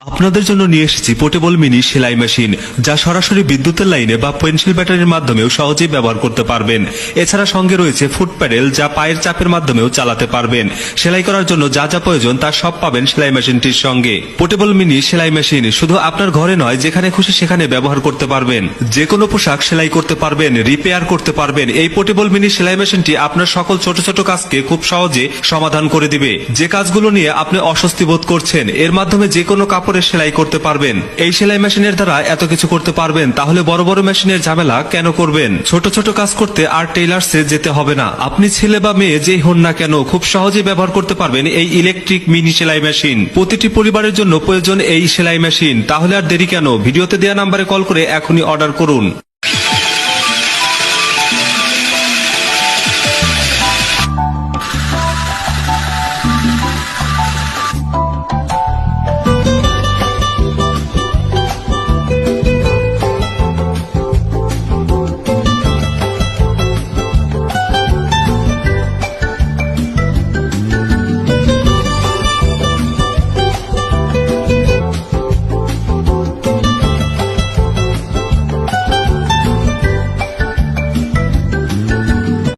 আপনাদের জন্য নিয়ে এসেছি পোর্টেবল মিনি সেলাই মেশিন, যা সরাসরি বিদ্যুতের লাইনে বা পেন্সিল ব্যাটারির মাধ্যমেও সহজেই ব্যবহার করতে পারবেন। এছাড়া সঙ্গে রয়েছে ফুট প্যাডেল, যা পায়ের চাপের মাধ্যমেও চালাতে পারবেন। সেলাই করার জন্য যা যা প্রয়োজন তা সব পাবেন সেলাই মেশিনটির সঙ্গে। পোর্টেবল মিনি সেলাই মেশিন শুধু আপনার ঘরে নয়, যেখানে খুশি সেখানে ব্যবহার করতে পারবেন। যে কোনো পোশাক সেলাই করতে পারবেন, রিপেয়ার করতে পারবেন। এই পোর্টেবল মিনি সেলাই মেশিনটি আপনার সকল ছোট ছোট কাজকে খুব সহজে সমাধান করে দিবে। যে কাজগুলো নিয়ে আপনি অস্বস্তি বোধ করছেন, এর মাধ্যমে যে কোনো কাপড়ের সেলাই করতে পারবেন। এই সেলাই মেশিনের দ্বারা এত কিছু করতে পারবেন, তাহলে বড় বড় মেশিনের ঝামেলা কেন করবেন? ছোট ছোট কাজ করতে আর টেইলার্সে যেতে হবে না। আপনি ছেলে বা মেয়ে যেই হন না কেন, খুব সহজেই ব্যবহার করতে পারবেন এই ইলেকট্রিক মিনি সেলাই মেশিন। প্রতিটি পরিবারের জন্য প্রয়োজন এই সেলাই মেশিন। তাহলে আর দেরি কেন? ভিডিওতে দেওয়া নাম্বারে কল করে এখনই অর্ডার করুন।